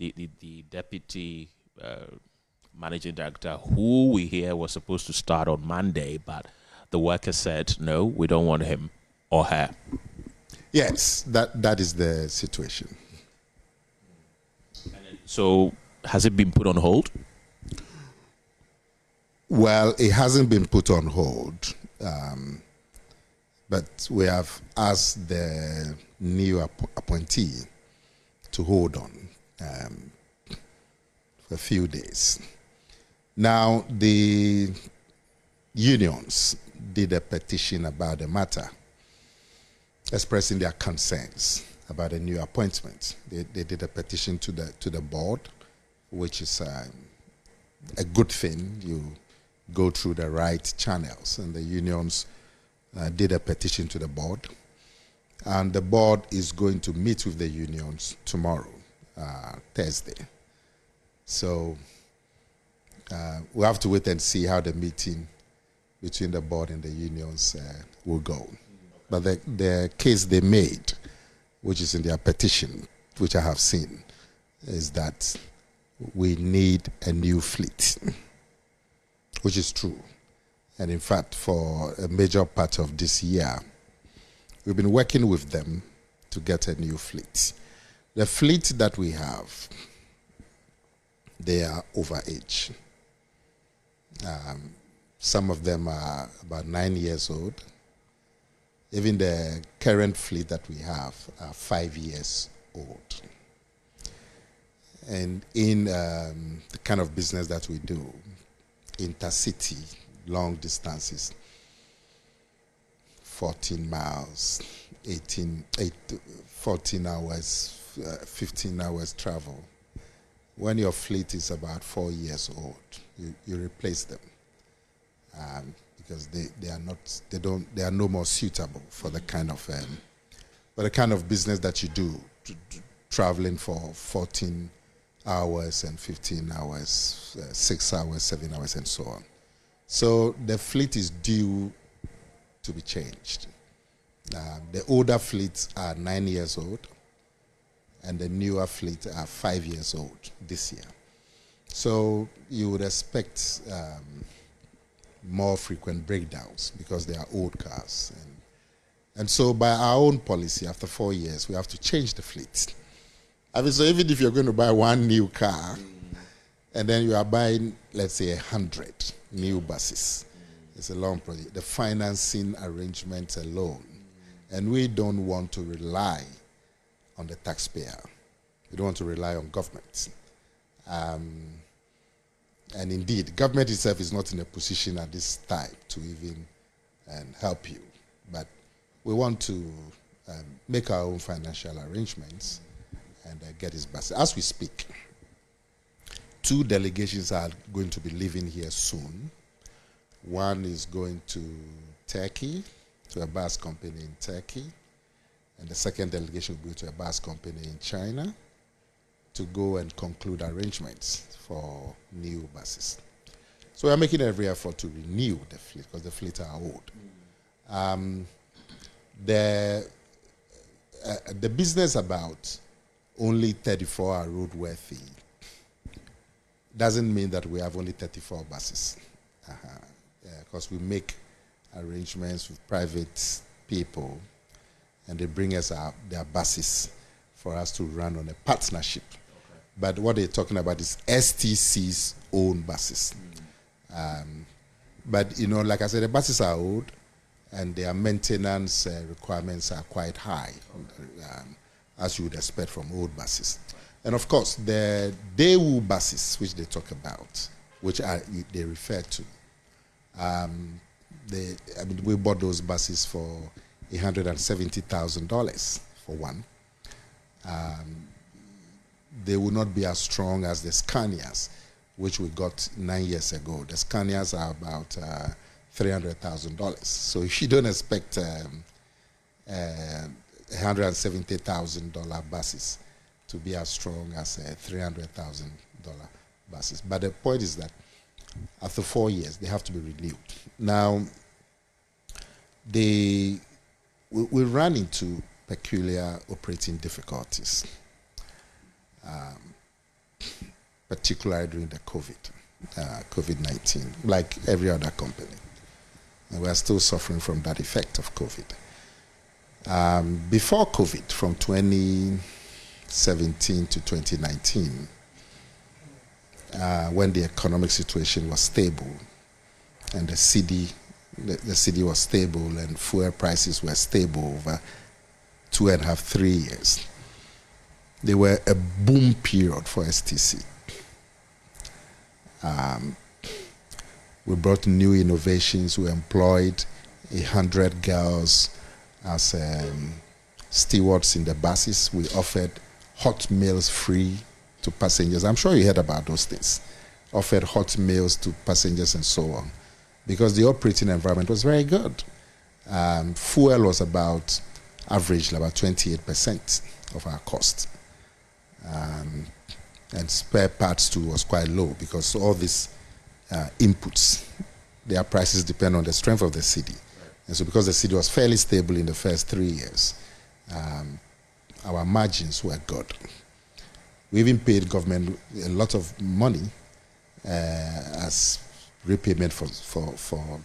the deputy managing director, who we hear was supposed to start on Monday, but the worker said, no, we don't want him or her. Yes, that is the situation. So has it been put on hold? Well, it hasn't been put on hold, but we have asked the new appointee to hold on for a few days. Now, the unions did a petition about the matter, expressing their concerns about a new appointment. They did a petition to the board, which is a good thing. You go through the right channels, and the unions did a petition to the board, and the board is going to meet with the unions tomorrow, Thursday. So we'll have to wait and see how the meeting between the board and the unions will go. But the case they made, which is in their petition, which I have seen, is that we need a new fleet, which is true. And in fact, for a major part of this year, we've been working with them to get a new fleet. The fleet that we have, they are over age. Some of them are about 9 years old. Even the current fleet that we have are 5 years old. And in the kind of business that we do, intercity, long distances, 14 miles, 14 hours, 15 hours travel. When your fleet is about 4 years old, you replace them because they are no more suitable for the kind of business that you do, traveling for 14 hours and 15 hours, 6 hours, 7 hours, and so on. So the fleet is due to be changed. The older fleets are 9 years old, and the newer fleet are 5 years old this year. So you would expect more frequent breakdowns because they are old cars. And so by our own policy, after 4 years, we have to change the fleet. I mean, so even if you're going to buy one new car, and then you are buying, let's say, 100 new buses, it's a long project. The financing arrangements alone, and we don't want to rely on the taxpayer. We don't want to rely on government. And indeed, government itself is not in a position at this time to even help you. But we want to make our own financial arrangements and get his buses. As we speak, 2 delegations are going to be leaving here soon. One is going to Turkey, to a bus company in Turkey. And the second delegation will go to a bus company in China to go and conclude arrangements for new buses. So we are making every effort to renew the fleet because the fleet are old. The business about only 34 are roadworthy doesn't mean that we have only 34 buses. Because we make arrangements with private people and they bring us their buses for us to run on a partnership. Okay. But what they're talking about is STC's own buses. But, you know, like I said, the buses are old and their maintenance requirements are quite high, as you would expect from old buses. And of course, the Daewoo buses, which they talk about, which they refer to, we bought those buses for $170,000 for one. They will not be as strong as the Scanias, which we got 9 years ago. The Scanias are about $300,000. So you don't expect $170,000 buses to be as strong as $300,000 buses. But the point is that after 4 years, they have to be renewed. Now, we ran into peculiar operating difficulties. particularly during the COVID-19, like every other company. And we are still suffering from that effect of COVID. Before COVID, from 2017 to 2019, when the economic situation was stable and the city was stable and fuel prices were stable over 2.5, 3 years, they were a boom period for STC. We brought new innovations. We employed 100 girls as stewards in the buses. We offered hot meals free to passengers. I'm sure you heard about those things. Offered hot meals to passengers and so on, because the operating environment was very good. Fuel was averaged about 28% of our cost. And spare parts too was quite low, because all these inputs, their prices depend on the strength of the city. And so because the city was fairly stable in the first 3 years, our margins were good. We even paid government a lot of money as repayment for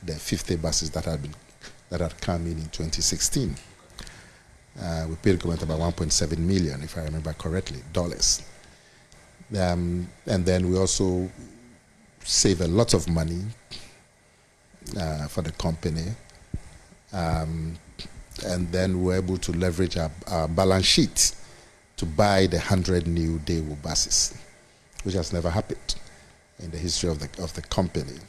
the 50 buses that had come in 2016. We paid government about 1.7 million, if I remember correctly, dollars. And then we also saved a lot of money for the company. And then we were able to leverage our balance sheet to buy the 100 new Daewoo buses, which has never happened in the history of the company.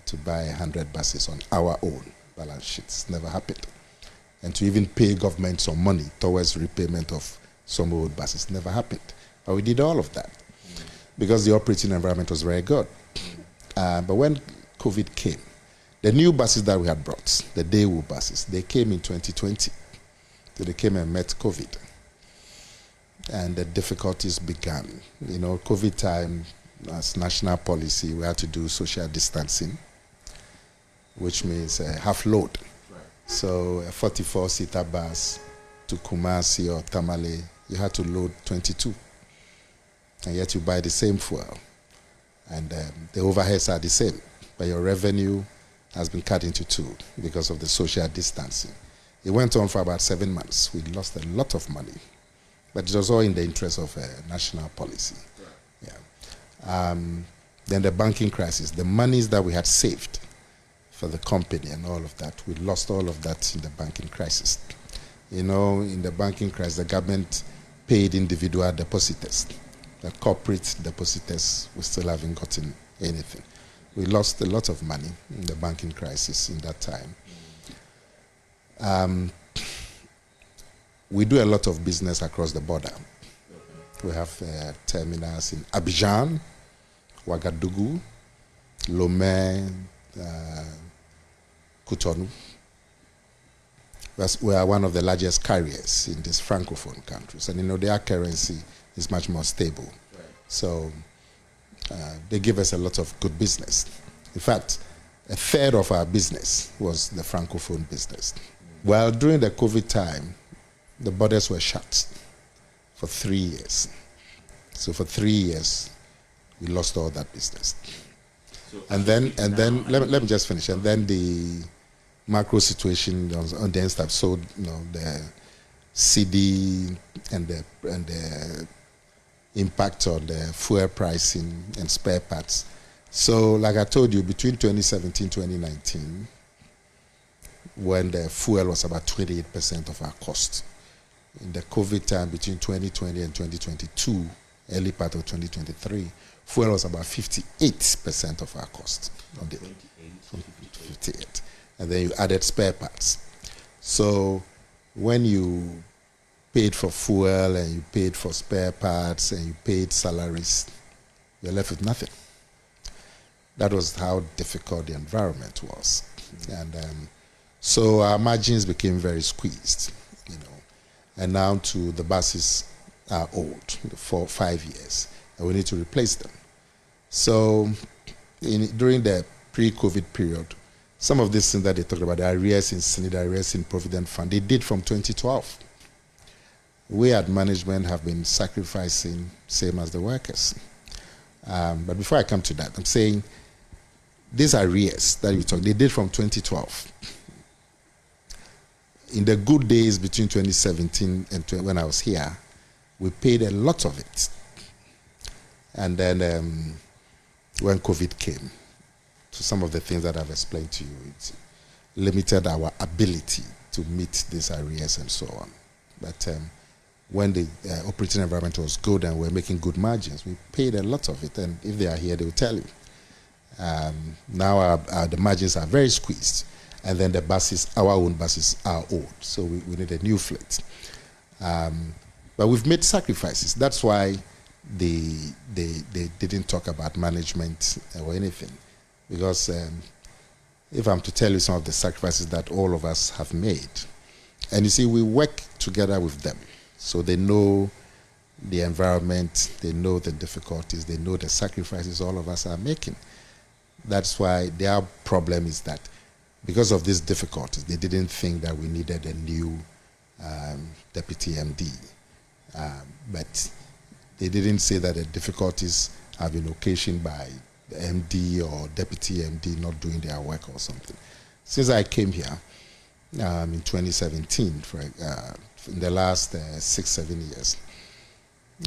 To buy 100 buses on our own balance sheets never happened. And to even pay government some money towards repayment of some old buses never happened. But we did all of that because the operating environment was very good. But when COVID came, the new buses that we had brought, the Daewoo buses, they came in 2020. So they came and met COVID. And the difficulties began. You know, COVID time, as national policy, we had to do social distancing, which means half load. Right. So a 44-seater bus to Kumasi or Tamale, you had to load 22. And yet you buy the same fuel. And the overheads are the same, but your revenue has been cut into two because of the social distancing. It went on for about 7 months. We lost a lot of money, but it was all in the interest of national policy. Right. Yeah. Then the banking crisis, the monies that we had saved for the company and all of that, we lost all of that in the banking crisis. You know, in the banking crisis, the government paid individual depositors. The corporate depositors, we still haven't gotten anything. We lost a lot of money in the banking crisis in that time. We do a lot of business across the border. We have terminals in Abidjan, Ouagadougou, Lomé, Cotonou. We are one of the largest carriers in these francophone countries, and you know their currency is much more stable. Right. So they give us a lot of good business. In fact, a third of our business was the francophone business. Well, during the COVID time, the borders were shut for 3 years. So for 3 years, we lost all that business. So and then let me just finish. And then the macro situation on the end stuff. So you know the CD and the impact on the fuel pricing and spare parts. So like I told you, between 2017 and 2019, when the fuel was about 28% of our cost. In the COVID time between 2020 and 2022, early part of 2023, fuel was about 58% of our cost. 58. And then you added spare parts. So when you paid for fuel and you paid for spare parts and you paid salaries, you're left with nothing. That was how difficult the environment was. And so our margins became very squeezed, you know. And now the buses are old, 4 or 5 years, and we need to replace them. So during the pre-COVID period, some of these things that they talked about, the arrears in SNID, the arrears in Provident Fund, they did from 2012. We at management have been sacrificing, same as the workers. But before I come to that, I'm saying these arrears that we talk, they did from 2012. In the good days between 2017 and when I was here, we paid a lot of it. And then when COVID came, to some of the things that I've explained to you, it limited our ability to meet these arrears and so on. But when the operating environment was good and we're making good margins, we paid a lot of it. And if they are here, they will tell you. Now the margins are very squeezed. And then the buses, our own buses, are old. So we need a new fleet. But we've made sacrifices. That's why they didn't talk about management or anything. Because if I'm to tell you some of the sacrifices that all of us have made, and you see, we work together with them. So they know the environment, they know the difficulties, they know the sacrifices all of us are making. That's why their problem is that because of these difficulties, they didn't think that we needed a new deputy MD. But they didn't say that the difficulties have been occasioned by the MD or deputy MD not doing their work or something. Since I came here in 2017, in the last 6-7 years,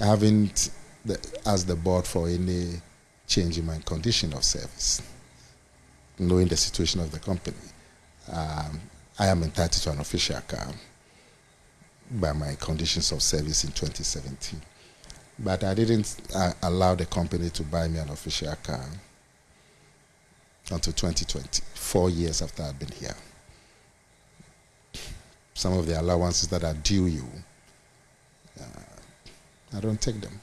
I haven't asked the board for any change in my condition of service, knowing the situation of the company. I am entitled to an official car by my conditions of service in 2017. But I didn't allow the company to buy me an official car until 2020, 4 years after I'd been here. Some of the allowances that are due you, I don't take them.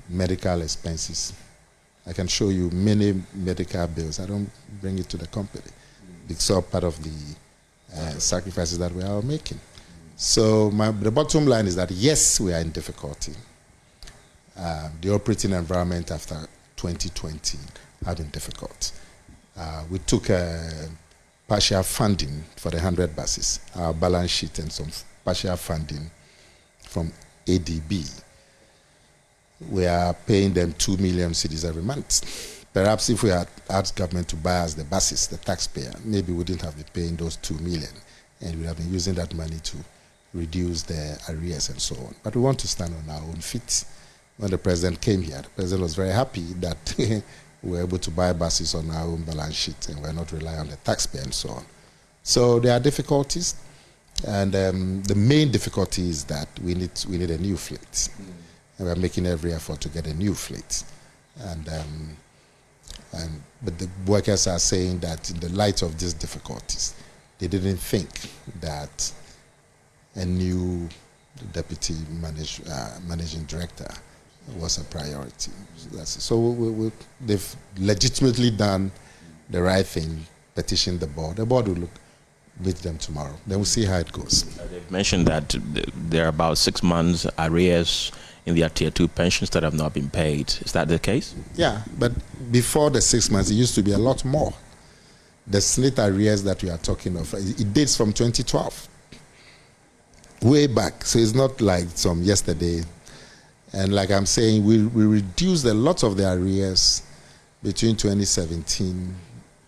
Medical expenses, I can show you many medical bills. I don't bring it to the company. It's all part of the sacrifices that we are making. So the bottom line is that yes, we are in difficulty. The operating environment after 2020 had been difficult. We took partial funding for the 100 buses, our balance sheet and some partial funding from ADB. We are paying them 2 million cedis every month. Perhaps if we had asked government to buy us the buses, the taxpayer, maybe we wouldn't have been paying those 2 million, and we have been using that money to reduce the arrears and so on. But we want to stand on our own feet. When the president came here, the president was very happy that we were able to buy buses on our own balance sheet and we're not relying on the taxpayer and so on. So there are difficulties, and the main difficulty is that we need a new fleet. And we're making every effort to get a new fleet. But the workers are saying that in the light of these difficulties, they didn't think that a new deputy managing director was a priority. So they've legitimately done the right thing, petitioned the board. The board will meet them tomorrow. Then we'll see how it goes. They've mentioned that there are about 6 months arrears in their Tier 2 pensions that have not been paid. Is that the case? Yeah, but before the 6 months, it used to be a lot more. The SNIT arrears that we are talking of, it dates from 2012. Way back. So it's not like some yesterday. And like I'm saying, we reduced a lot of the arrears between 2017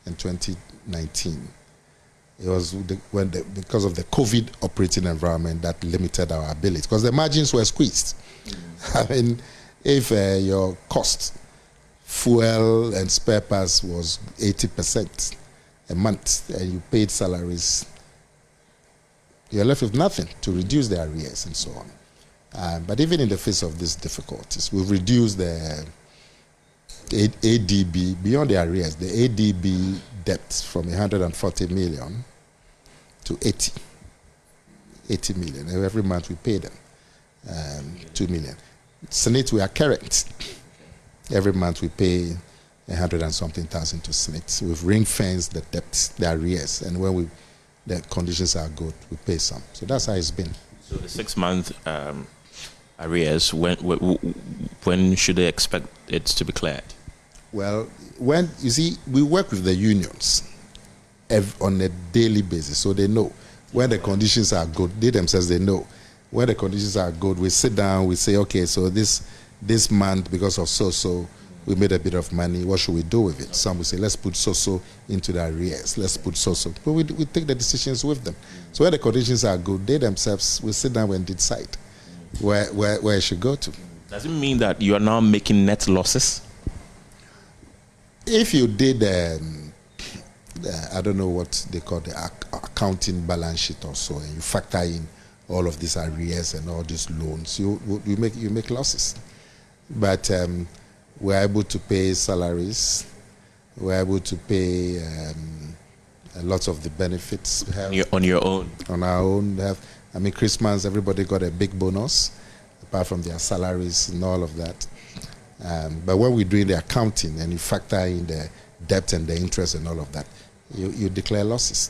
and 2019. It was because of the COVID operating environment that limited our ability, because the margins were squeezed. I mean, if your cost, fuel and spare parts was 80% a month, and you paid salaries, you're left with nothing to reduce the arrears and so on. But even in the face of these difficulties, we've reduced the ADB, beyond the arrears, the ADB debt from 140 million to 80 million. And every month we pay them 2 million. SNIT, we are current. Every month we pay 100 and something thousand to SNIT. We've ring-fenced the debts, the arrears, and when the conditions are good, we pay some. So that's how it's been. So the 6 month arrears, when should they expect it to be cleared? Well, when you see, we work with the unions on a daily basis, so they know when the conditions are good. They themselves, they know when the conditions are good. We sit down, we say, okay, so this this month, because of so we made a bit of money. What should we do with it? Some will say, let's put so into the arrears. Let's put so. But we take the decisions with them. So where the conditions are good, they themselves will sit down and decide where it should go to. Does it mean that you are now making net losses? If you did, I don't know what they call the accounting balance sheet or so, and you factor in all of these arrears and all these loans, you make losses. But we're able to pay salaries. We're able to pay a lot of the benefits. On your own? On our own. I mean, Christmas, everybody got a big bonus, apart from their salaries and all of that. But when we're doing the accounting and you factor in the debt and the interest and all of that, you declare losses.